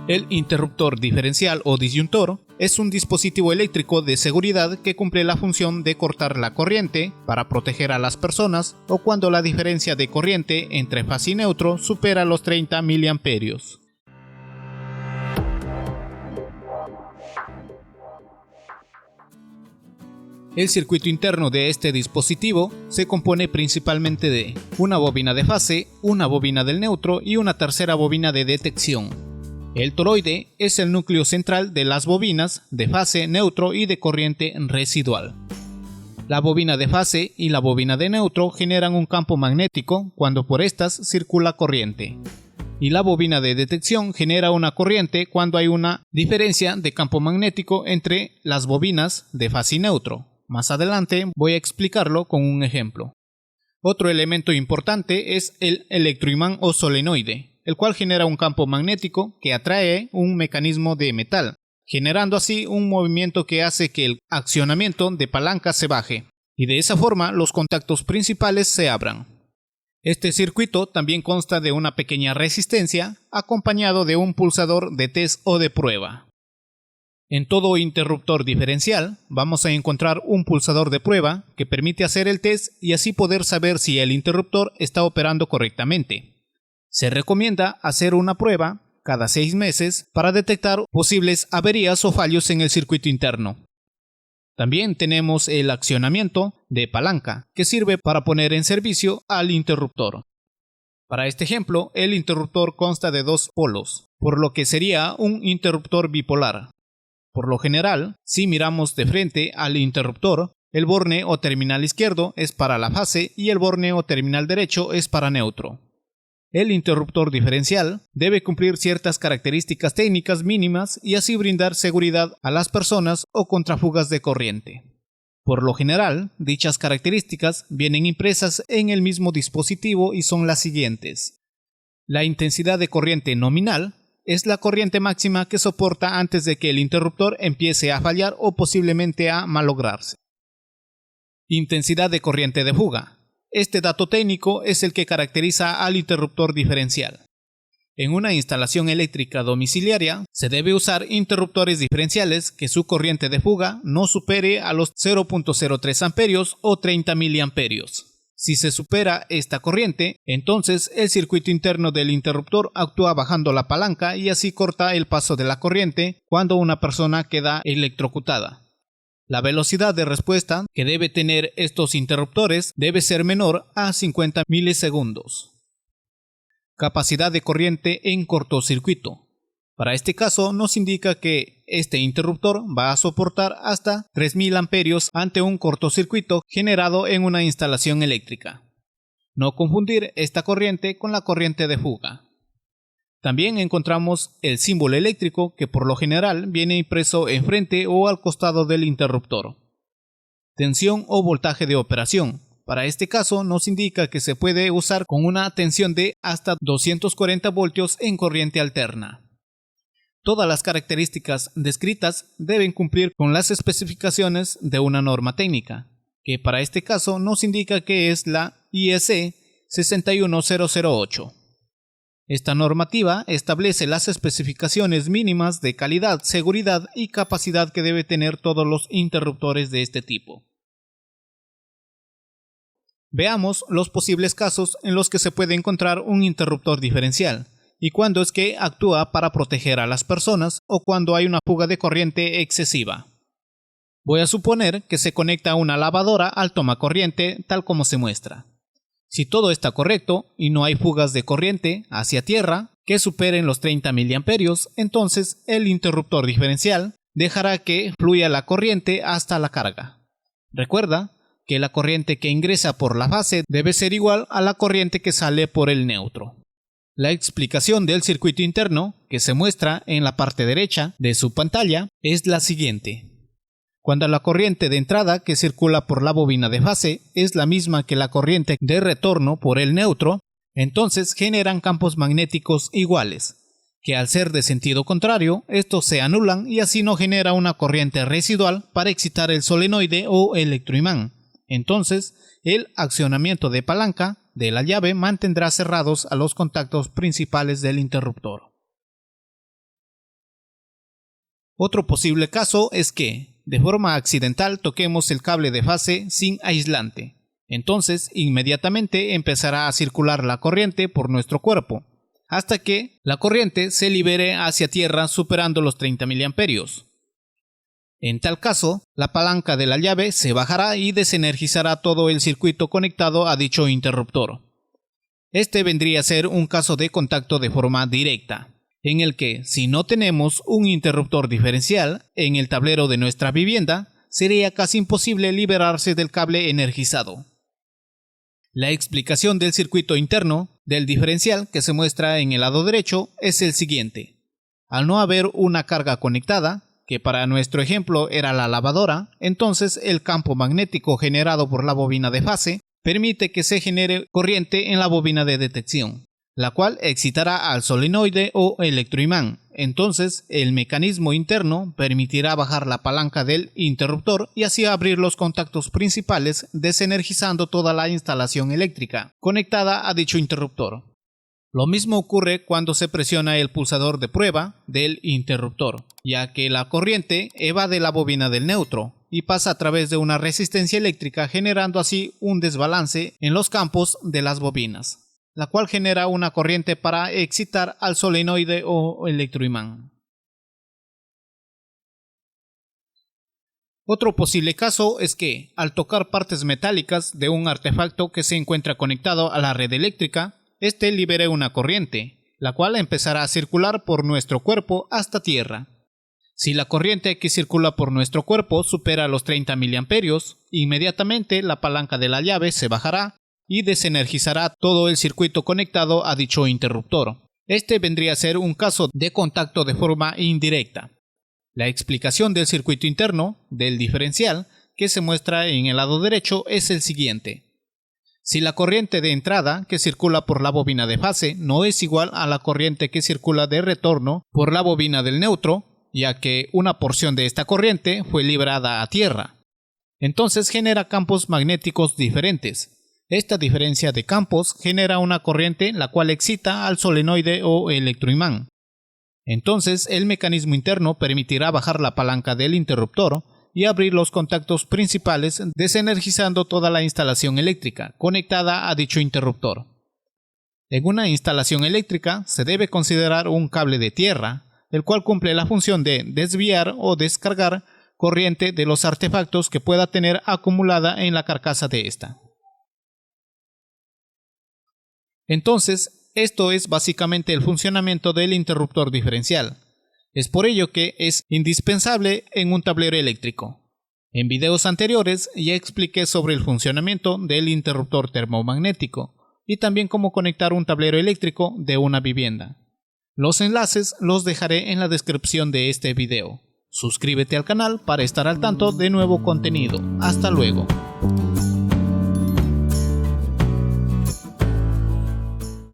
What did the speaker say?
El interruptor diferencial o disyuntor es un dispositivo eléctrico de seguridad que cumple la función de cortar la corriente para proteger a las personas o cuando la diferencia de corriente entre fase y neutro supera los 30 mA. El circuito interno de este dispositivo se compone principalmente de una bobina de fase, una bobina del neutro y una tercera bobina de detección. El toroide es el núcleo central de las bobinas de fase, neutro y de corriente residual. La bobina de fase y la bobina de neutro generan un campo magnético cuando por estas circula corriente. Y la bobina de detección genera una corriente cuando hay una diferencia de campo magnético entre las bobinas de fase y neutro. Más adelante voy a explicarlo con un ejemplo. Otro elemento importante es el electroimán o solenoide, el cual genera un campo magnético que atrae un mecanismo de metal, generando así un movimiento que hace que el accionamiento de palanca se baje, y de esa forma los contactos principales se abran. Este circuito también consta de una pequeña resistencia, acompañado de un pulsador de test o de prueba. En todo interruptor diferencial vamos a encontrar un pulsador de prueba que permite hacer el test y así poder saber si el interruptor está operando correctamente. Se recomienda hacer una prueba cada 6 meses para detectar posibles averías o fallos en el circuito interno. También tenemos el accionamiento de palanca, que sirve para poner en servicio al interruptor. Para este ejemplo, el interruptor consta de 2 polos, por lo que sería un interruptor bipolar. Por lo general, si miramos de frente al interruptor, el borne o terminal izquierdo es para la fase y el borne o terminal derecho es para neutro. El interruptor diferencial debe cumplir ciertas características técnicas mínimas y así brindar seguridad a las personas o contra fugas de corriente. Por lo general, dichas características vienen impresas en el mismo dispositivo y son las siguientes. La intensidad de corriente nominal es la corriente máxima que soporta antes de que el interruptor empiece a fallar o posiblemente a malograrse. Intensidad de corriente de fuga. Este dato técnico es el que caracteriza al interruptor diferencial. En una instalación eléctrica domiciliaria se debe usar interruptores diferenciales que su corriente de fuga no supere a los 0.03 amperios o 30 miliamperios. Si se supera esta corriente, entonces el circuito interno del interruptor actúa bajando la palanca y así corta el paso de la corriente cuando una persona queda electrocutada. La velocidad de respuesta que debe tener estos interruptores debe ser menor a 50 milisegundos. Capacidad de corriente en cortocircuito. Para este caso nos indica que este interruptor va a soportar hasta 3000 amperios ante un cortocircuito generado en una instalación eléctrica. No confundir esta corriente con la corriente de fuga. También encontramos el símbolo eléctrico que por lo general viene impreso enfrente o al costado del interruptor. Tensión o voltaje de operación. Para este caso nos indica que se puede usar con una tensión de hasta 240 voltios en corriente alterna. Todas las características descritas deben cumplir con las especificaciones de una norma técnica, que para este caso nos indica que es la IEC 61008. Esta normativa establece las especificaciones mínimas de calidad, seguridad y capacidad que debe tener todos los interruptores de este tipo. Veamos los posibles casos en los que se puede encontrar un interruptor diferencial y cuándo es que actúa para proteger a las personas o cuando hay una fuga de corriente excesiva. Voy a suponer que se conecta una lavadora al tomacorriente tal como se muestra. Si todo está correcto y no hay fugas de corriente hacia tierra que superen los 30 miliamperios, entonces el interruptor diferencial dejará que fluya la corriente hasta la carga. Recuerda que la corriente que ingresa por la fase debe ser igual a la corriente que sale por el neutro. La explicación del circuito interno, que se muestra en la parte derecha de su pantalla, es la siguiente. Cuando la corriente de entrada que circula por la bobina de fase es la misma que la corriente de retorno por el neutro, entonces generan campos magnéticos iguales, que al ser de sentido contrario, estos se anulan y así no genera una corriente residual para excitar el solenoide o electroimán. Entonces, el accionamiento de palanca de la llave mantendrá cerrados a los contactos principales del interruptor. Otro posible caso es que, de forma accidental, toquemos el cable de fase sin aislante. Entonces, inmediatamente empezará a circular la corriente por nuestro cuerpo, hasta que la corriente se libere hacia tierra superando los 30 mA. En tal caso, la palanca de la llave se bajará y desenergizará todo el circuito conectado a dicho interruptor. Este vendría a ser un caso de contacto de forma directa, en el que, si no tenemos un interruptor diferencial en el tablero de nuestra vivienda, sería casi imposible liberarse del cable energizado. La explicación del circuito interno del diferencial que se muestra en el lado derecho es el siguiente. Al no haber una carga conectada, que para nuestro ejemplo era la lavadora, entonces el campo magnético generado por la bobina de fase permite que se genere corriente en la bobina de detección, la cual excitará al solenoide o electroimán. Entonces el mecanismo interno permitirá bajar la palanca del interruptor y así abrir los contactos principales, desenergizando toda la instalación eléctrica conectada a dicho interruptor. Lo mismo ocurre cuando se presiona el pulsador de prueba del interruptor, ya que la corriente evade la bobina del neutro y pasa a través de una resistencia eléctrica, generando así un desbalance en los campos de las bobinas, la cual genera una corriente para excitar al solenoide o electroimán. Otro posible caso es que, al tocar partes metálicas de un artefacto que se encuentra conectado a la red eléctrica, este libere una corriente, la cual empezará a circular por nuestro cuerpo hasta tierra. Si la corriente que circula por nuestro cuerpo supera los 30 mA, inmediatamente la palanca de la llave se bajará y desenergizará todo el circuito conectado a dicho interruptor. Este vendría a ser un caso de contacto de forma indirecta. La explicación del circuito interno del diferencial que se muestra en el lado derecho es el siguiente. Si la corriente de entrada que circula por la bobina de fase no es igual a la corriente que circula de retorno por la bobina del neutro, ya que una porción de esta corriente fue librada a tierra, entonces genera campos magnéticos diferentes. Esta diferencia de campos genera una corriente la cual excita al solenoide o electroimán. Entonces el mecanismo interno permitirá bajar la palanca del interruptor y abrir los contactos principales, desenergizando toda la instalación eléctrica conectada a dicho interruptor. En una instalación eléctrica se debe considerar un cable de tierra, el cual cumple la función de desviar o descargar corriente de los artefactos que pueda tener acumulada en la carcasa de esta. Entonces, esto es básicamente el funcionamiento del interruptor diferencial. Es por ello que es indispensable en un tablero eléctrico. En videos anteriores ya expliqué sobre el funcionamiento del interruptor termomagnético y también cómo conectar un tablero eléctrico de una vivienda. Los enlaces los dejaré en la descripción de este video. Suscríbete al canal para estar al tanto de nuevo contenido. Hasta luego.